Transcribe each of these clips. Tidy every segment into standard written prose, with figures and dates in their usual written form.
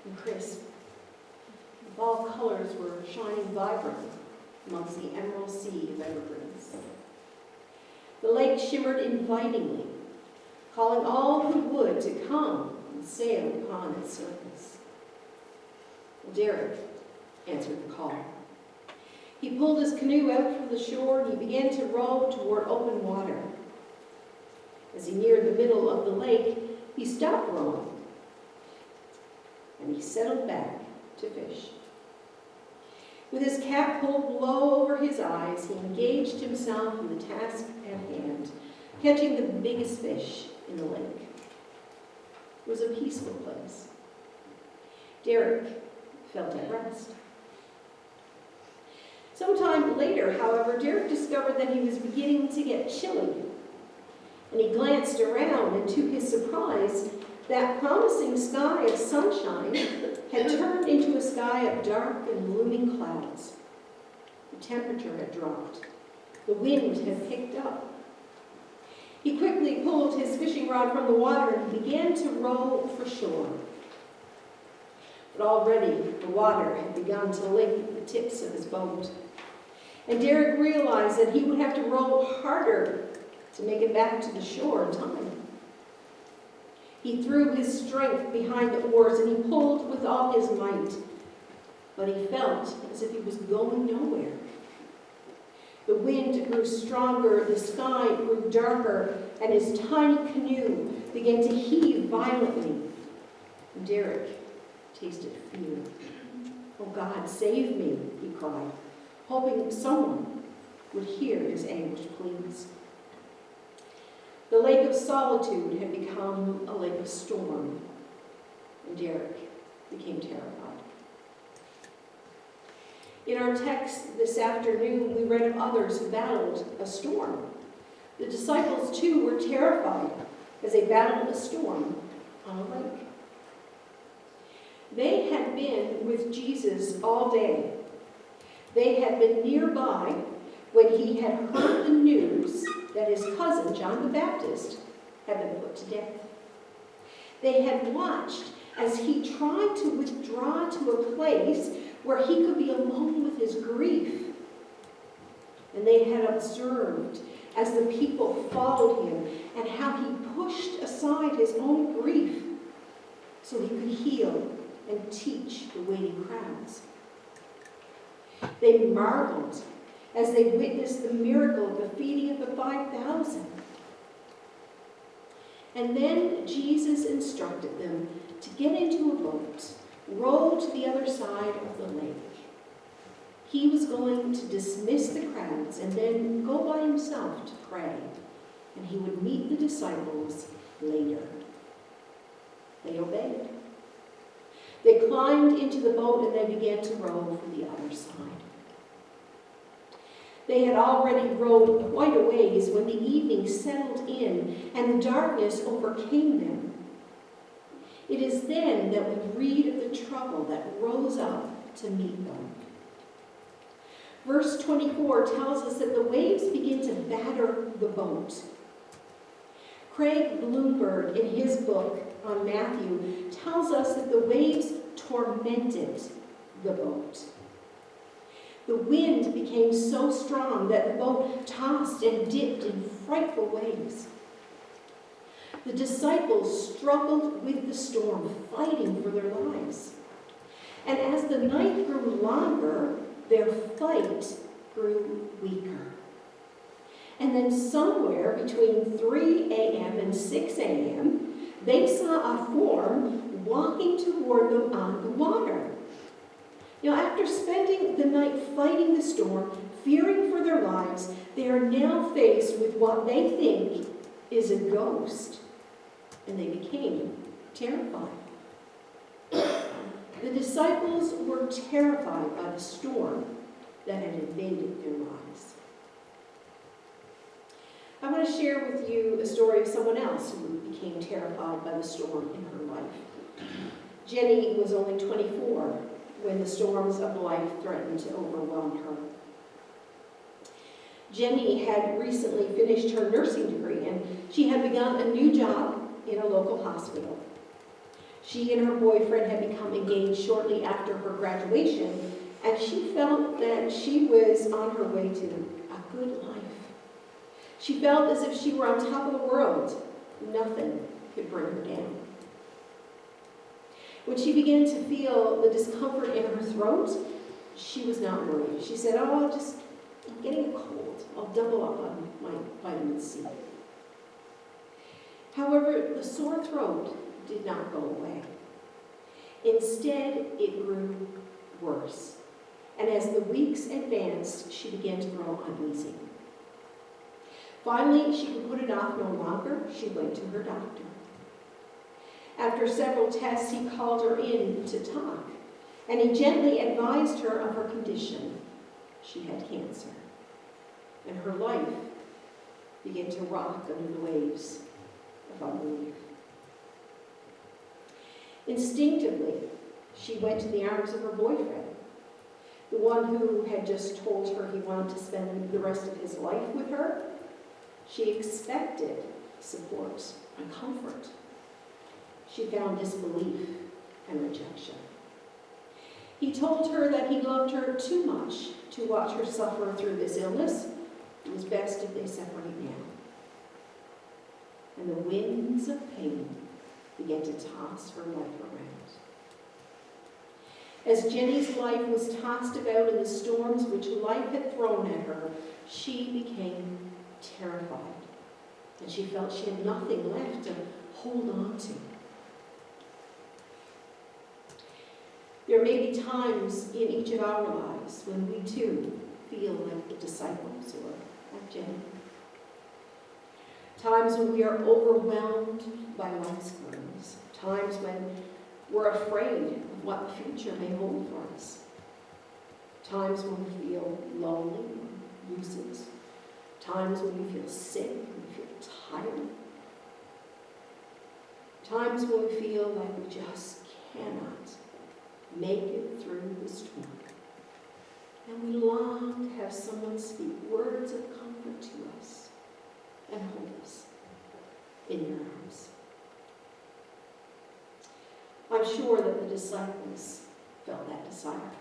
and crisp. The fall colors were shining vibrant amongst the emerald sea of evergreens. The lake shimmered invitingly, calling all who would to come and sail upon its surface. Well, Derek answered the call. He pulled his canoe out from the shore and he began to row toward open water. As he neared the middle of the lake, he stopped rowing and he settled back to fish. With his cap pulled low over his eyes, he engaged himself in the task at hand, catching the biggest fish in the lake. It was a peaceful place. Derek felt at rest. Sometime later, however, Derek discovered that he was beginning to get chilly. And he glanced around, and to his surprise, that promising sky of sunshine had turned into a sky of dark and looming clouds. The temperature had dropped. The wind had picked up. He quickly pulled his fishing rod from the water and began to row for shore. But already the water had begun to lick the tips of his boat. And Derek realized that he would have to row harder to make it back to the shore in time. He threw his strength behind the oars and he pulled with all his might, but he felt as if he was going nowhere. The wind grew stronger, the sky grew darker, and his tiny canoe began to heave violently. And Derek tasted fear. "Oh God, save me," he cried, hoping someone would hear his anguished pleas. The lake of solitude had become a lake of storm, and Derek became terrified. In our text this afternoon, we read of others who battled a storm. The disciples, too, were terrified as they battled a storm on a lake. They had been with Jesus all day. They had been nearby when he had heard the news that his cousin, John the Baptist, had been put to death. They had watched as he tried to withdraw to a place where he could be alone with his grief. And they had observed as the people followed him and how he pushed aside his own grief so he could heal and teach the waiting crowds. They marveled as they witnessed the miracle of the feeding of the 5,000. And then Jesus instructed them to get into a boat, row to the other side of the lake. He was going to dismiss the crowds and then go by himself to pray, and he would meet the disciples later. They obeyed. They climbed into the boat and they began to row for the other side. They had already rowed quite a ways when the evening settled in and the darkness overcame them. It is then that we read of the trouble that rose up to meet them. Verse 24 tells us that the waves begin to batter the boat. Craig Bloomberg, in his book on Matthew, tells us that the waves tormented the boat. The wind became so strong that the boat tossed and dipped in frightful ways. The disciples struggled with the storm, fighting for their lives. And as the night grew longer, their fight grew weaker. And then somewhere between 3 a.m. and 6 a.m., they saw a form walking toward them on the water. Now, after spending the night fighting the storm, fearing for their lives, they are now faced with what they think is a ghost, and they became terrified. The disciples were terrified by the storm that had invaded their lives. I want to share with you a story of someone else who became terrified by the storm in her life. Jenny was only 24 when the storms of life threatened to overwhelm her. Jenny had recently finished her nursing degree, and she had begun a new job in a local hospital. She and her boyfriend had become engaged shortly after her graduation, and she felt that she was on her way to a good life. She felt as if she were on top of the world. Nothing could bring her down. When she began to feel the discomfort in her throat, she was not worried. She said, "Oh, I'm getting a cold. I'll double up on my vitamin C." However, the sore throat did not go away. Instead, it grew worse. And as the weeks advanced, she began to grow uneasy. Finally, she could put it off no longer. She went to her doctor. After several tests, he called her in to talk, and he gently advised her of her condition. She had cancer, and her life began to rock under the waves of unbelief. Instinctively, she went to the arms of her boyfriend, the one who had just told her he wanted to spend the rest of his life with her. She expected support and comfort. She found disbelief and rejection. He told her that he loved her too much to watch her suffer through this illness. It was best if they separate now. And the winds of pain began to toss her life around. As Jenny's life was tossed about in the storms which life had thrown at her, she became terrified, and she felt she had nothing left to hold on to. There may be times in each of our lives when we too feel like the disciples or like Jenny. Times when we are overwhelmed by life's burdens. Times when we're afraid of what the future may hold for us. Times when we feel lonely or useless. Times when we feel sick and we feel tired. Times when we feel like we just cannot make it through the storm. And we long to have someone speak words of comfort to us and hold us in your arms. I'm sure that the disciples felt that desire.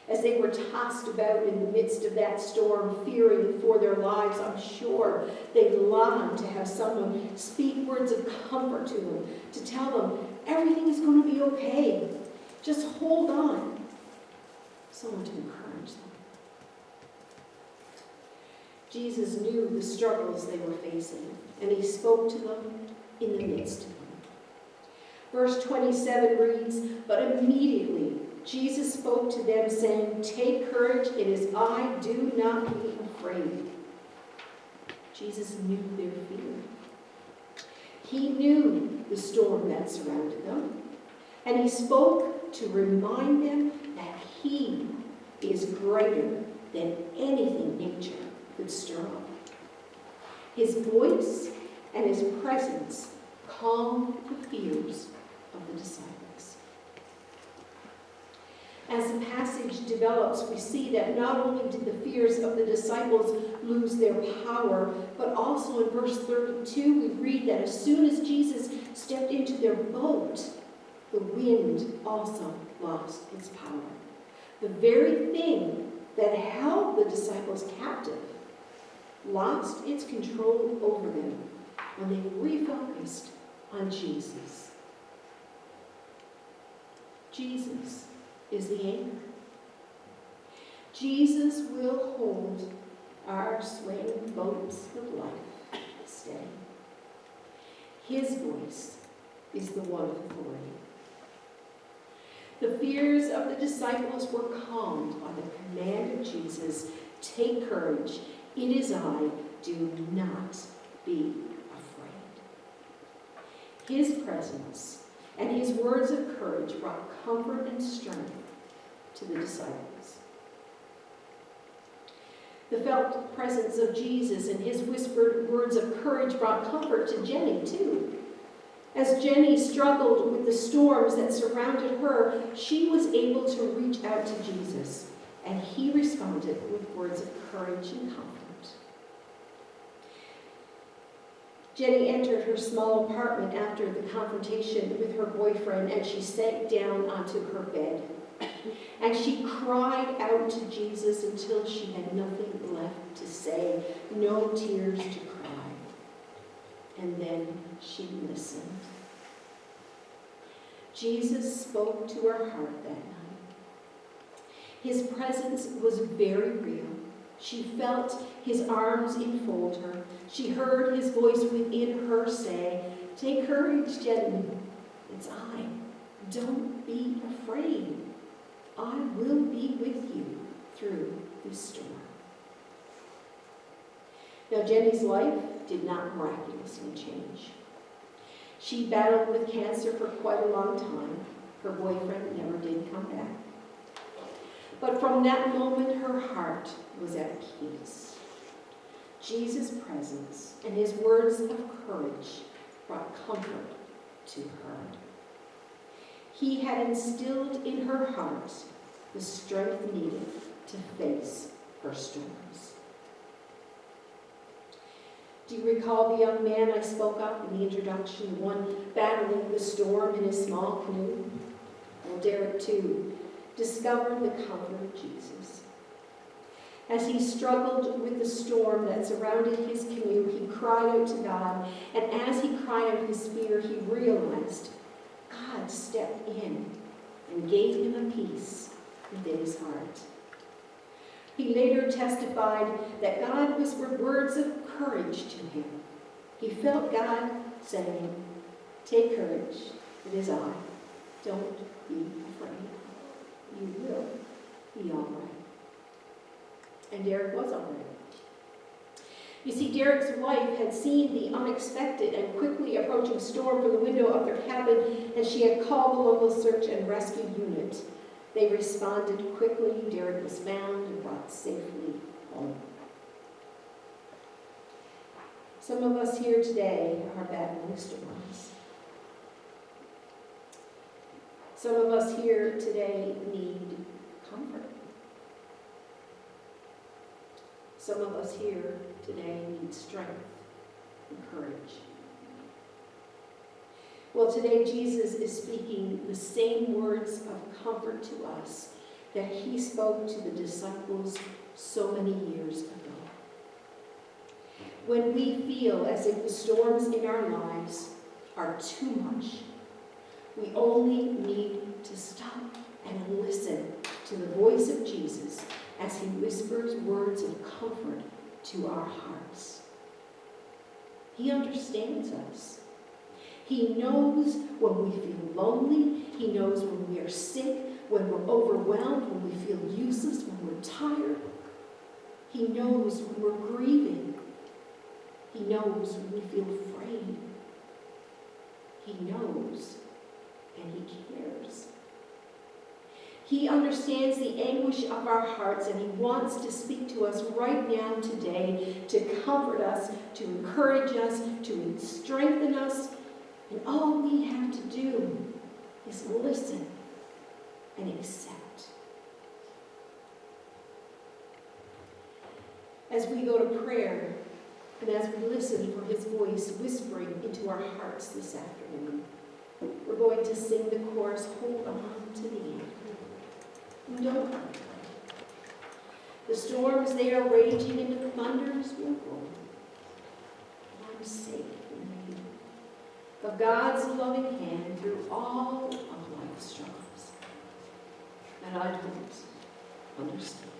As they were tossed about in the midst of that storm, fearing for their lives, I'm sure they longed to have someone speak words of comfort to them, to tell them everything is going to be okay. Just hold on. Someone to encourage them. Jesus knew the struggles they were facing, and he spoke to them in the midst of them. Verse 27 reads, "But immediately Jesus spoke to them, saying, 'Take courage, it is I, do not be afraid.'" Jesus knew their fear. He knew the storm that surrounded them, and he spoke to remind them that he is greater than anything nature could stir up. His voice and his presence calmed the fears of the disciples. As the passage develops, we see that not only did the fears of the disciples lose their power, but also in verse 32 we read that as soon as Jesus stepped into their boat, the wind also lost its power. The very thing that held the disciples captive lost its control over them when they refocused on Jesus. Jesus is the anchor. Jesus will hold our swaying boats of life steady. His voice is the one of authority. The fears of the disciples were calmed by the command of Jesus, "Take courage, it is I, do not be afraid." His presence and his words of courage brought comfort and strength to the disciples. The felt presence of Jesus and his whispered words of courage brought comfort to Jenny, too. As Jenny struggled with the storms that surrounded her, she was able to reach out to Jesus, and he responded with words of courage and comfort. Jenny entered her small apartment after the confrontation with her boyfriend, and she sank down onto her bed. And she cried out to Jesus until she had nothing left to say, no tears to cry. And then she listened. Jesus spoke to her heart that night. His presence was very real. She felt his arms enfold her. She heard his voice within her say, take courage, Jenny. It's I. Don't be afraid. I will be with you through this storm. Now, Jenny's life did not miraculously change. She battled with cancer for quite a long time. Her boyfriend never did come back. But from that moment, her heart was at peace. Jesus' presence and his words of courage brought comfort to her. He had instilled in her heart the strength needed to face her storms. Do you recall the young man I spoke of in the introduction, the one battling the storm in his small canoe? Well, Derek, too, discovered the comfort of Jesus. As he struggled with the storm that surrounded his canoe, he cried out to God, and as he cried out his fear, he realized God stepped in and gave him a peace within his heart. He later testified that God whispered words of courage to him. He felt God saying, take courage, it is I. Don't be afraid. You will be all right. And Derek was all right. You see, Derek's wife had seen the unexpected and quickly approaching storm from the window of their cabin, and she had called the local search and rescue unit. They responded quickly. Derek was found and brought safely home. Some of us here today are battling storms. Some of us here today need comfort. Some of us here today need strength and courage. Well, today Jesus is speaking the same words of comfort to us that he spoke to the disciples so many years ago. When we feel as if the storms in our lives are too much, we only need to stop and listen to the voice of Jesus as he whispers words of comfort to our hearts. He understands us. He knows when we feel lonely. He knows when we are sick, when we're overwhelmed, when we feel useless, when we're tired. He knows when we're grieving. He knows when we feel afraid. He knows, and he cares. He understands the anguish of our hearts, and he wants to speak to us right now today to comfort us, to encourage us, to strengthen us. And all we have to do is listen and accept. As we go to prayer, and as we listen for his voice whispering into our hearts this afternoon, we're going to sing the chorus, Hold On to the End. And don't worry. The storms, they are raging, and the thunders will roll. I'm safe in you. Of God's loving hand through all of life's struggles. And I don't understand.